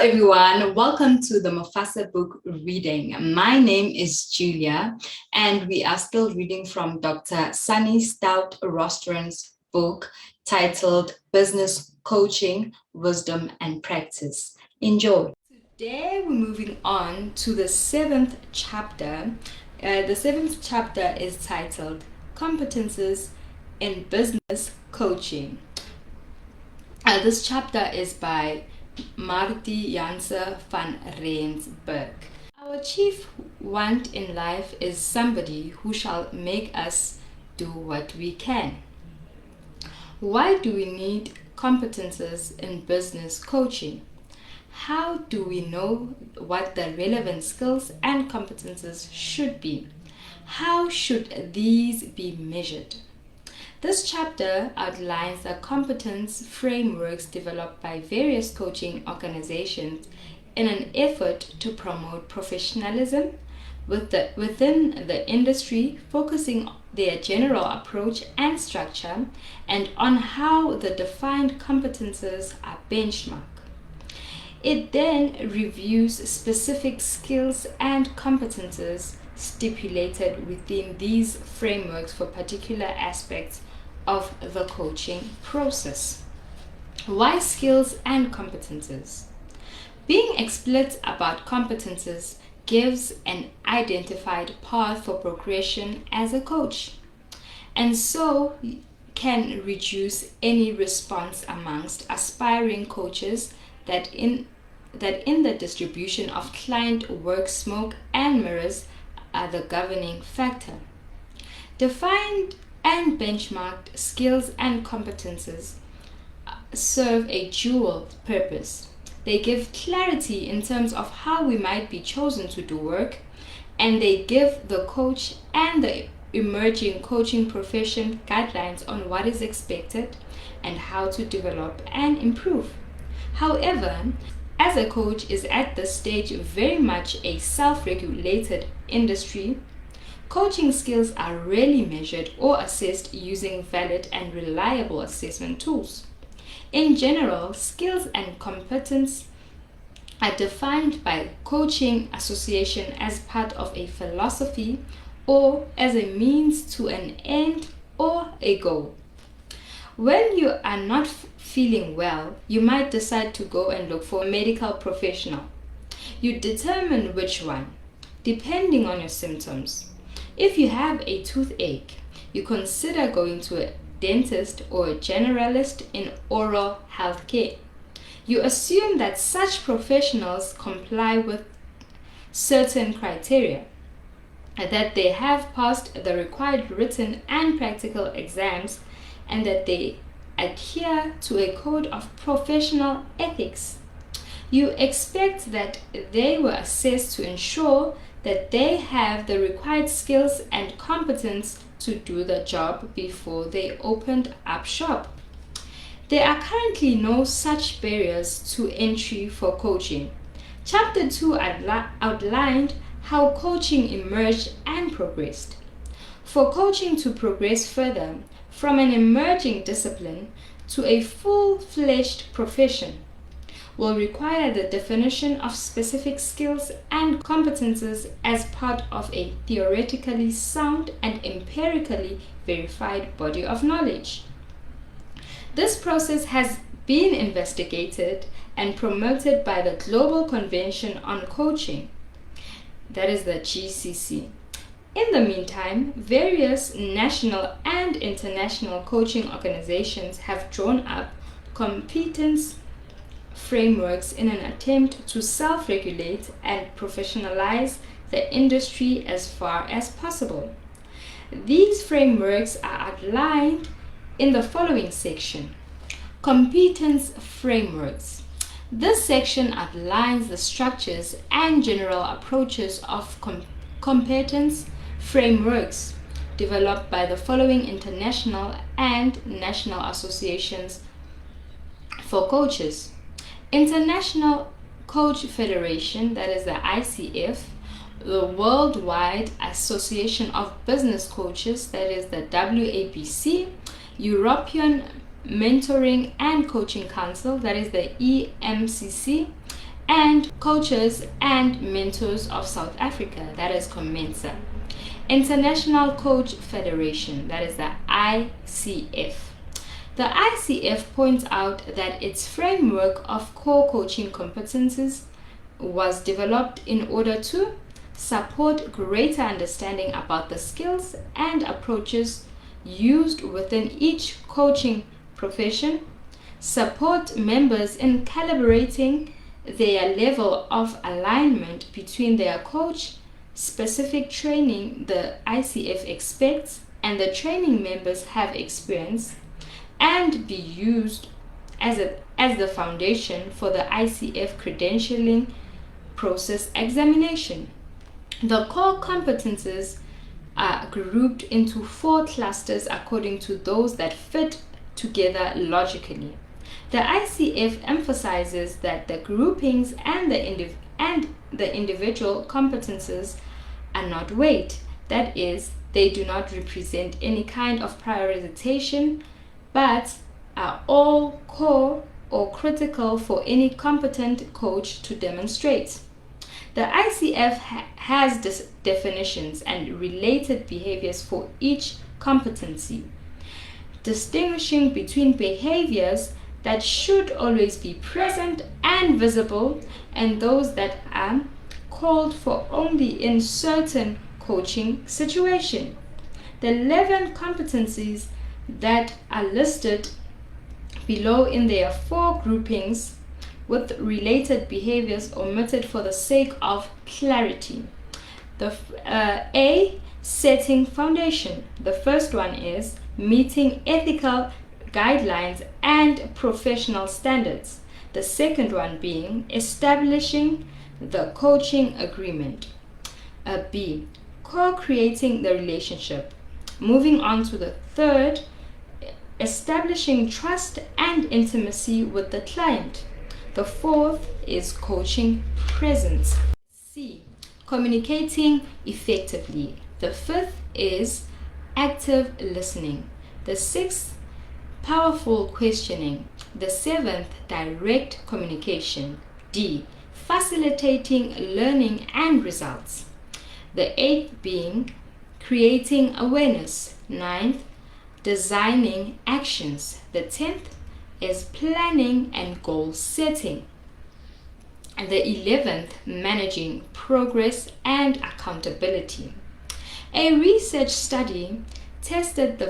everyone, welcome to the Mufasa book reading. My name is Julia, and we are still reading from Dr. Sunny Stout-Rostron's book titled Business Coaching, Wisdom and Practice. Enjoy. Today we're moving on to the seventh chapter. The seventh chapter is titled Competences in Business Coaching. This chapter is by Marty Janse van Rensburg. Our chief want in life is somebody who shall make us do what we can. Why do we need competences in business coaching? How do we know what the relevant skills and competences should be? How should these be measured? This chapter outlines the competence frameworks developed by various coaching organizations in an effort to promote professionalism within the industry, focusing their general approach and structure, and on how the defined competences are benchmarked. It then reviews specific skills and competences stipulated within these frameworks for particular aspects of the coaching process. Why skills and competences? Being explicit about competences gives an identified path for progression as a coach, and so can reduce any response amongst aspiring coaches that in the distribution of client work smoke and mirrors are the governing factor. Defined and benchmarked skills and competences serve a dual purpose. They give clarity in terms of how we might be chosen to do work, and they give the coach and the emerging coaching profession guidelines on what is expected and how to develop and improve. However, as a coach is at this stage very much a self-regulated industry, coaching skills are rarely measured or assessed using valid and reliable assessment tools. In general, skills and competence are defined by coaching association as part of a philosophy or as a means to an end or a goal. When you are not feeling well, you might decide to go and look for a medical professional. You determine which one, depending on your symptoms. If you have a toothache, you consider going to a dentist or a generalist in oral health care. You assume that such professionals comply with certain criteria, that they have passed the required written and practical exams, and that they adhere to a code of professional ethics. You expect that they were assessed to ensure that they have the required skills and competence to do the job before they opened up shop. There are currently no such barriers to entry for coaching. Chapter 2 outlined how coaching emerged and progressed. For coaching to progress further from an emerging discipline to a full-fledged profession will require the definition of specific skills and competences as part of a theoretically sound and empirically verified body of knowledge. This process has been investigated and promoted by the Global Convention on Coaching, that is the GCC. In the meantime, various national and international coaching organizations have drawn up competence frameworks in an attempt to self-regulate and professionalize the industry as far as possible. These frameworks are outlined in the following section. Competence frameworks. This section outlines the structures and general approaches of competence frameworks developed by the following international and national associations for coaches. International Coach Federation, that is the ICF, the Worldwide Association of Business Coaches, that is the WABC, European Mentoring and Coaching Council, that is the EMCC, and Coaches and Mentors of South Africa, that is COMENSA. International Coach Federation, that is the ICF. The ICF points out that its framework of core coaching competences was developed in order to support greater understanding about the skills and approaches used within each coaching profession, support members in calibrating their level of alignment between their coach, specific training the ICF expects and the training members have experienced, and be used as the foundation for the ICF credentialing process examination. The core competences are grouped into 4 clusters according to those that fit together logically. The ICF emphasizes that the groupings and the individual competences are not weight, that is, they do not represent any kind of prioritization, but are all core or critical for any competent coach to demonstrate. The ICF has definitions and related behaviors for each competency, distinguishing between behaviors that should always be present and visible and those that are called for only in certain coaching situations. The 11 competencies that are listed below in their 4 groupings with related behaviors omitted for the sake of clarity. A. Setting foundation. The first one is meeting ethical guidelines and professional standards. The second one being establishing the coaching agreement. B. Co-creating the relationship. Moving on to the third, establishing trust and intimacy with the client. The fourth is coaching presence. C. Communicating effectively. The fifth is active listening. The sixth, powerful questioning. The seventh, direct communication. D. Facilitating learning and results. The eighth being creating awareness. Ninth, designing actions. The 10th is planning and goal setting. And the 11th, managing progress and accountability. A research study tested the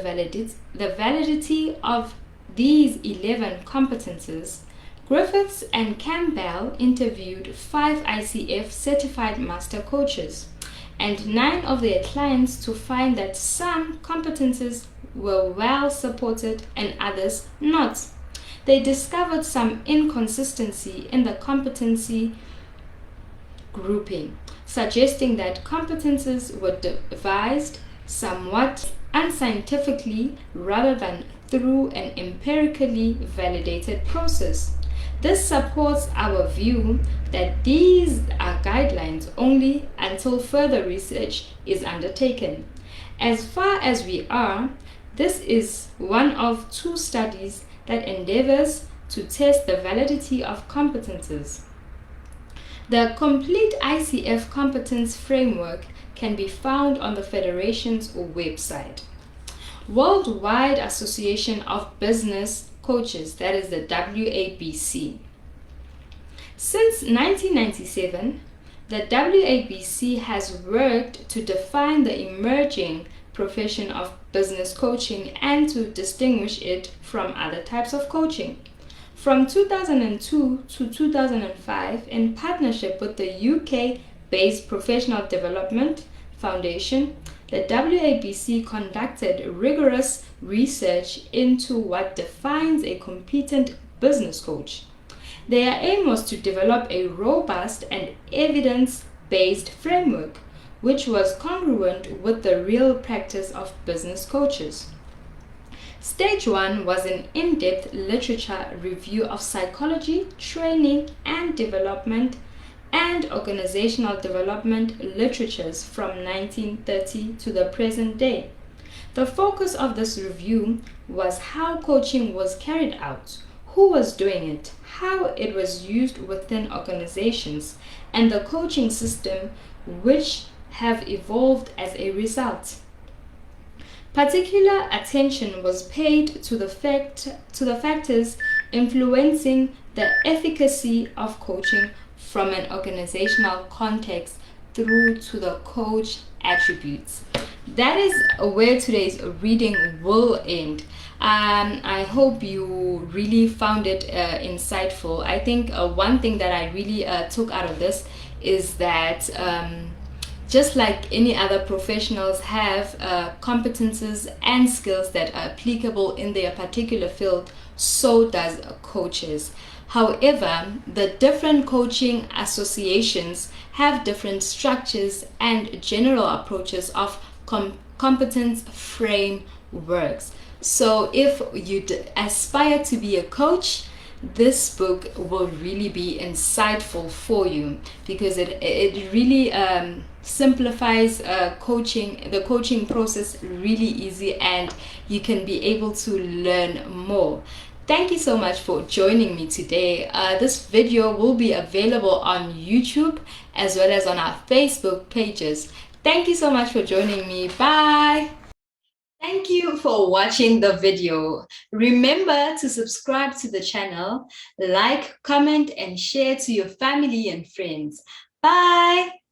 validity of these 11 competences. Griffiths and Campbell interviewed 5 ICF certified master coaches and 9 of their clients to find that some competences were well supported and others not. They discovered some inconsistency in the competency grouping, suggesting that competences were devised somewhat unscientifically rather than through an empirically validated process. This supports our view that these are guidelines only until further research is undertaken. As far as we are, this is one of 2 studies that endeavors to test the validity of competences. The complete ICF competence framework can be found on the Federation's website. Worldwide Association of Business Coaches, that is the WABC. Since 1997, the WABC has worked to define the emerging profession of business coaching and to distinguish it from other types of coaching. From 2002 to 2005, in partnership with the UK-based Professional Development Foundation, the WABC conducted rigorous research into what defines a competent business coach. Their aim was to develop a robust and evidence-based framework which was congruent with the real practice of business coaches. Stage 1 was an in-depth literature review of psychology, training and development, and organizational development literatures from 1930 to the present day. The focus of this review was how coaching was carried out, who was doing it, how it was used within organizations, and the coaching system which have evolved as a result. Particular attention was paid to the factors influencing the efficacy of coaching from an organizational context through to the coach attributes. That is where today's reading will end. I hope you really found it insightful. I think one thing that I really took out of this is that just like any other professionals have competences and skills that are applicable in their particular field, so does coaches. However, the different coaching associations have different structures and general approaches of competence frameworks. So if you aspire to be a coach, this book will really be insightful for you, because it really simplifies the coaching process really easy, and you can be able to learn more. Thank you so much for joining me today. This video will be available on YouTube as well as on our Facebook pages. Thank you so much for joining me. Bye. Thank you for watching the video. Remember to subscribe to the channel, like, comment, and share to your family and friends. Bye.